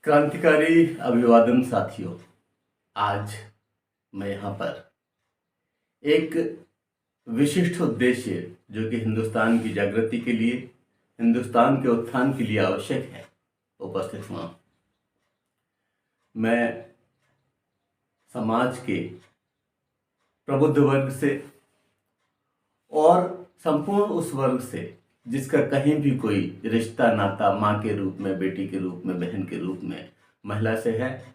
क्रांतिकारी अभिवादन साथियों। आज मैं यहाँ पर एक विशिष्ट उद्देश्य जो कि हिंदुस्तान की जागृति के लिए, हिंदुस्तान के उत्थान के लिए आवश्यक है, उपस्थित हुआ। मैं समाज के प्रबुद्ध वर्ग से और संपूर्ण उस वर्ग से जिसका कहीं भी कोई रिश्ता नाता माँ के रूप में, बेटी के रूप में, बहन के रूप में, महिला से है,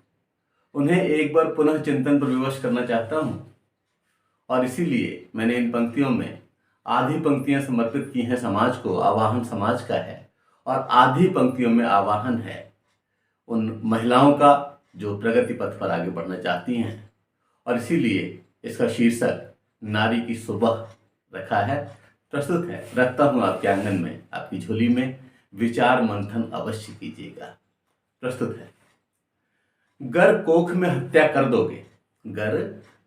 उन्हें एक बार पुनः चिंतन पर विवश करना चाहता हूँ। और इसीलिए मैंने इन पंक्तियों में आधी पंक्तियाँ समर्पित की हैं समाज को, आवाहन समाज का है, और आधी पंक्तियों में आवाहन है उन महिलाओं का जो प्रगति पथ पर आगे बढ़ना चाहती हैं। और इसीलिए इसका शीर्षक नारी की सुबह रखा है, प्रस्तुत है। रखता हूँ आपके आंगन में, आपकी झोली में, विचार मंथन अवश्य कीजिएगा। प्रस्तुत है। गर कोख में हत्या कर दोगे, गर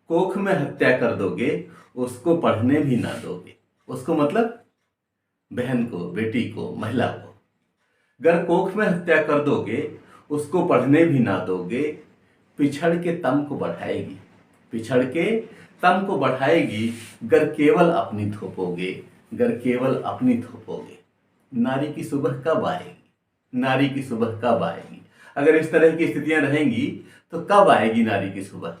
कोख में हत्या कर दोगे, उसको पढ़ने भी ना दोगे। उसको मतलब बहन को, बेटी को, महिला को। गर कोख में हत्या कर दोगे, उसको पढ़ने भी ना दोगे, पिछड़ के तम को बढ़ाएगी, पिछड़ के तम को बढ़ाएगी, गर केवल अपनी थोपोगे, गर केवल अपनी थोपोगे। नारी की सुबह कब आएगी? नारी की सुबह कब आएगी? अगर इस तरह की स्थितियां रहेंगी तो कब आएगी नारी की सुबह?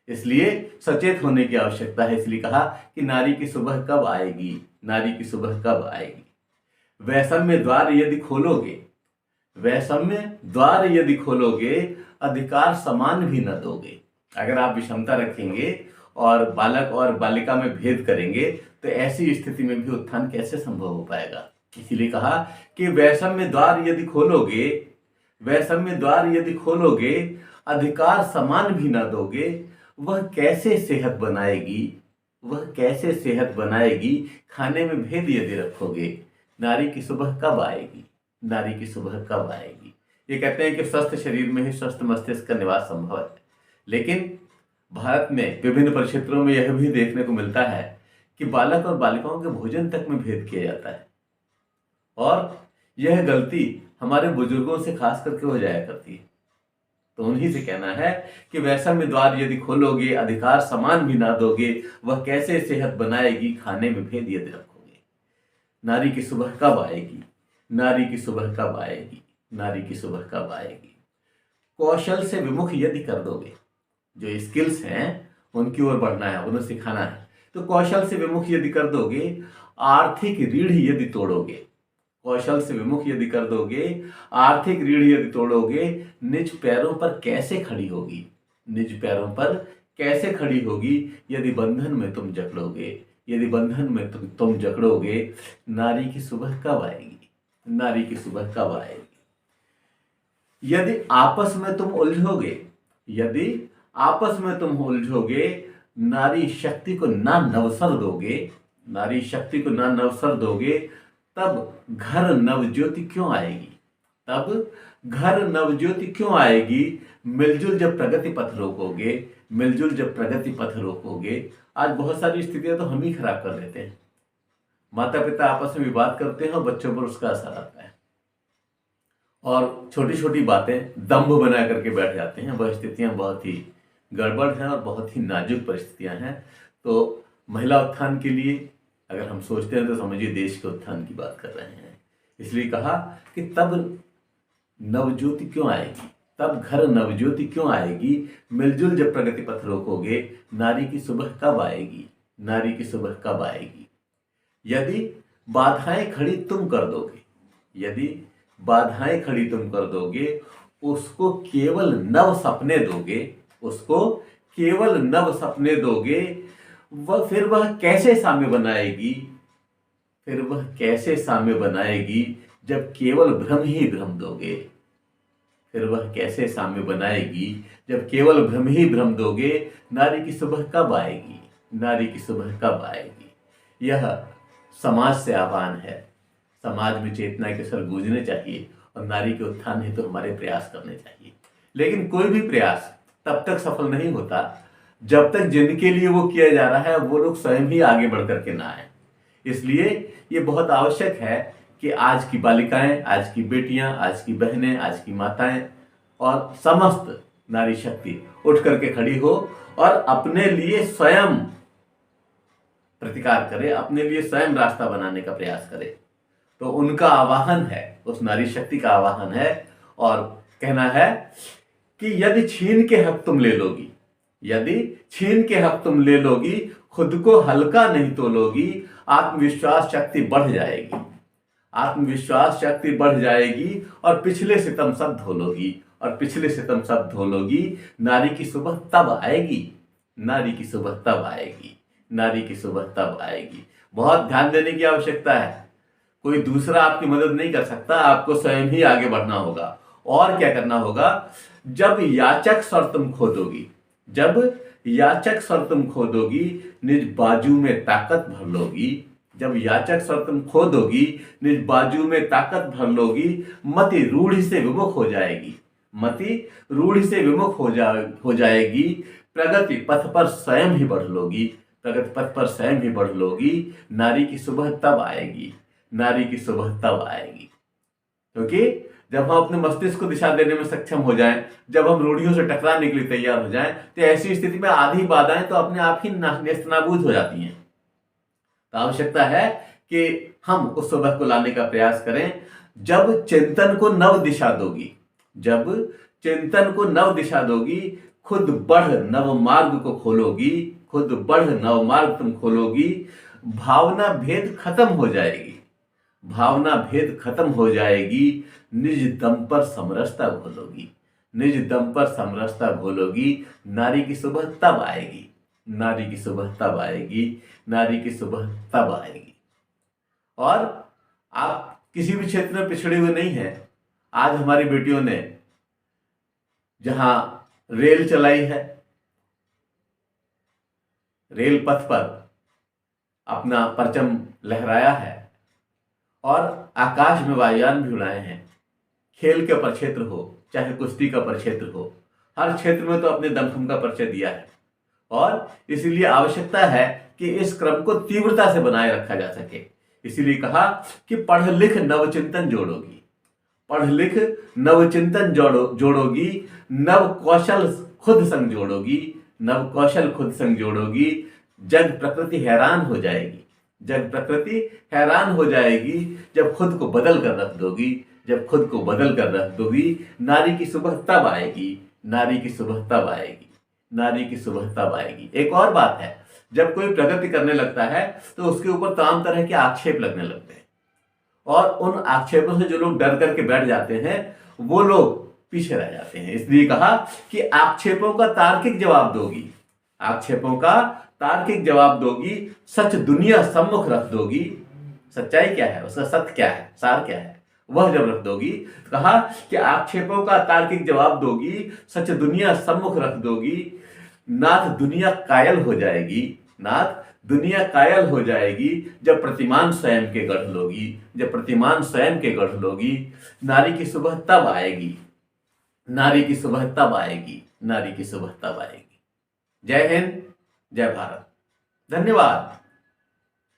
इसलिए सचेत होने की आवश्यकता है। इसलिए कहा कि नारी की सुबह कब आएगी, नारी की सुबह कब आएगी। वैषम्य द्वार यदि खोलोगे, वैषम्य द्वार यदि खोलोगे, अधिकार समान भी न दोगे। अगर आप विषमता रखेंगे और बालक और बालिका में भेद करेंगे तो ऐसी स्थिति में भी उत्थान कैसे संभव हो पाएगा। इसीलिए कहा कि वैषम्य द्वार यदि खोलोगे, वैषम्य द्वार यदि खोलोगे, अधिकार समान भी ना दोगे, वह कैसे सेहत बनाएगी, वह कैसे सेहत बनाएगी। खाने में भेद यदि रखोगे, नारी की सुबह कब आएगी, नारी की सुबह कब आएगी। ये कहते हैं कि स्वस्थ शरीर में ही स्वस्थ मस्तिष्क का निवास संभव है। लेकिन भारत में विभिन्न परिक्षेत्रों में यह भी देखने को मिलता है कि बालक और बालिकाओं के भोजन तक में भेद किया जाता है। और यह गलती हमारे बुजुर्गों से खास करके हो जाया करती है। तो उन्हीं से कहना है कि वैषम्य द्वार यदि खोलोगे, अधिकार समान भी ना दोगे, वह कैसे सेहत बनाएगी। खाने में भेद यदि रखोगे। नारी की सुबह कब आएगी, नारी की सुबह कब आएगी, नारी की सुबह कब आएगी। कौशल से विमुख यदि कर दोगे, जो स्किल्स हैं उनकी ओर बढ़ना है, उन्हें सिखाना है, तो कौशल से विमुख यदि कर दोगे, आर्थिक रीढ़ यदि तोड़ोगे, कौशल से विमुख यदि कर दोगे, आर्थिक रीढ़ यदि तोड़ोगे, निज पैरों पर कैसे खड़ी होगी, निज पैरों पर कैसे खड़ी होगी। यदि बंधन में तुम जकड़ोगे, यदि बंधन में तुम जकड़ोगे, नारी की सुबह कब आएगी, नारी की सुबह कब आएगी। यदि आपस में तुम उलझोगे, यदि आपस में तुम उलझोगे, नारी शक्ति को ना नवसर दोगे, नारी शक्ति को ना नवसर दोगे, तब घर नवज्योति क्यों आएगी, तब घर नवज्योति क्यों आएगी। मिलजुल जब प्रगति पथ रोकोगे, मिलजुल जब प्रगति पथ रोकोगे। आज बहुत सारी स्थितियां तो हम ही खराब कर देते हैं। माता पिता आपस में विवाद करते हैं और बच्चों पर उसका असर आता है, और छोटी छोटी बातें दंभ बना करके बैठ जाते हैं। वह स्थितियां बहुत ही गड़बड़ हैं और बहुत ही नाजुक परिस्थितियां हैं। तो महिला उत्थान के लिए अगर हम सोचते हैं तो समझिए देश के उत्थान की बात कर रहे हैं। इसलिए कहा कि तब नवज्योति क्यों आएगी, तब घर नवज्योति क्यों आएगी। मिलजुल जब प्रगति पथ रोकोगे, नारी की सुबह कब आएगी, नारी की सुबह कब आएगी। यदि बाधाएं खड़ी तुम कर दोगे, यदि बाधाएं खड़ी तुम कर दोगे, उसको केवल नव सपने दोगे, उसको केवल नव सपने दोगे, फिर वह कैसे साम्य बनाएगी, फिर वह कैसे साम्य बनाएगी जब केवल भ्रम ही भ्रम दोगे। फिर वह कैसे साम्य बनाएगी जब केवल भ्रम ही भ्रम दोगे। नारी की सुबह कब आएगी, नारी की सुबह कब आएगी। यह समाज से आह्वान है। समाज में चेतना के स्वर गूंजने चाहिए और नारी के उत्थान हेतु तो हमारे प्रयास करने चाहिए। लेकिन कोई भी प्रयास तब तक सफल नहीं होता जब तक जिनके लिए वो किया जा रहा है वो लोग स्वयं ही आगे बढ़ करके ना आए। इसलिए ये बहुत आवश्यक है कि आज की बालिकाएं, आज की बेटियां, आज की बहनें, आज की माताएं और समस्त नारी शक्ति उठ करके खड़ी हो और अपने लिए स्वयं प्रतिकार करे, अपने लिए स्वयं रास्ता बनाने का प्रयास करे। तो उनका आवाहन है, उस नारी शक्ति का आवाहन है और कहना है कि यदि छीन के हक तुम ले लोगी, यदि छीन के हक तुम ले लोगी, खुद को हल्का नहीं तोलोगी, आत्मविश्वास शक्ति बढ़ जाएगी, आत्मविश्वास शक्ति बढ़ जाएगी और पिछले सितम सब धो लोगी, और पिछले सितम सब धो लोगी। नारी की सुबह तब आएगी, नारी की सुबह तब आएगी, नारी की सुबह तब आएगी। बहुत ध्यान देने की आवश्यकता है। कोई दूसरा आपकी मदद नहीं कर सकता, आपको स्वयं ही आगे बढ़ना होगा। और क्या करना होगा? जब याचक स्वर तुम खोदोगी, जब याचक स्वर तुम खोदोगी, निज बाजू में ताकत भर लोगी। जब याचक स्वर तुम खोदोगी, निज बाजू में ताकत भर लोगी। मति रूढ़ि से विमुख हो जाएगी, मति रूढ़ि से विमुख हो जाएगी। प्रगति पथ पर स्वयं ही बढ़ लोगी, प्रगति पथ पर स्वयं ही बढ़ लोगी। नारी की सुबह तब आएगी, नारी की सुबह तब आएगी। क्योंकि जब हम अपने मस्तिष्क को दिशा देने में सक्षम हो जाएं, जब हम रूढ़ियों से टकराने के लिए तैयार हो जाएं, तो ऐसी स्थिति में आधी बाधाएं तो अपने आप ही नेस्तनाबूद हो जाती हैं। तो आवश्यकता है कि हम उस सुबह को लाने का प्रयास करें जब चिंतन को नव दिशा दोगी, जब चिंतन को नव दिशा दोगी, खुद बढ़ नव मार्ग को खोलोगी, खुद बढ़ नव मार्ग तुम खोलोगी। भावना भेद खत्म हो जाएगी, भावना भेद खत्म हो जाएगी। निज दम पर समरसता घोलोगी, निज दम पर समरसता घोलोगी। नारी की सुबह तब आएगी, नारी की सुबह तब आएगी, नारी की सुबह तब आएगी। और आप किसी भी क्षेत्र में पिछड़े हुए नहीं हैं। आज हमारी बेटियों ने जहां रेल चलाई है, रेल पथ पर अपना परचम लहराया है और आकाश में वायुयान भी उड़ाए हैं। खेल का परिक्षेत्र हो, चाहे कुश्ती का परिक्षेत्र हो, हर क्षेत्र में तो अपने दमखम का परिचय दिया है। और इसीलिए आवश्यकता है कि इस क्रम को तीव्रता से बनाए रखा जा सके। इसीलिए कहा कि पढ़ लिख नवचिंतन जोड़ोगी, पढ़ लिख नवचिंतन जोड़ोगी। नव कौशल खुद संग जोड़ोगी, नव कौशल खुद संग जोड़ोगी। जग प्रकृति हैरान हो जाएगी, जग प्रकृति हैरान हो जाएगी जब खुद को बदल कर रख दोगी, जब खुद को बदल कर रख दोगी। नारी की सुबह तब आएगी, नारी की सुबह तब आएगी, नारी की सुबह तब आएगी। एक और बात है, जब कोई प्रगति करने लगता है तो उसके ऊपर तमाम तरह के आक्षेप लगने लगते हैं, और उन आक्षेपों से जो लोग डर करके बैठ जाते हैं वो लोग पीछे रह जाते हैं। इसलिए कहा कि आक्षेपों का तार्किक जवाब दोगी, आक्षेपों का तार्किक जवाब दोगी। सच दुनिया सम्मुख रख दोगी, सच्चाई क्या है, उसका सत्य क्या है, सार क्या है, वह जब रख दोगी। कहा कि आक्षेपों का तार्किक जवाब दोगी, सच दुनिया सम्मुख रख दोगी। नाथ दुनिया कायल हो जाएगी, नाथ दुनिया कायल हो जाएगी जब प्रतिमान स्वयं के गढ़ लोगी, जब प्रतिमान स्वयं के गढ़ लोगी। नारी की सुबह तब आएगी, नारी की सुबह तब आएगी, नारी की सुबह तब आएगी। जय हिंद, जय भारत, धन्यवाद।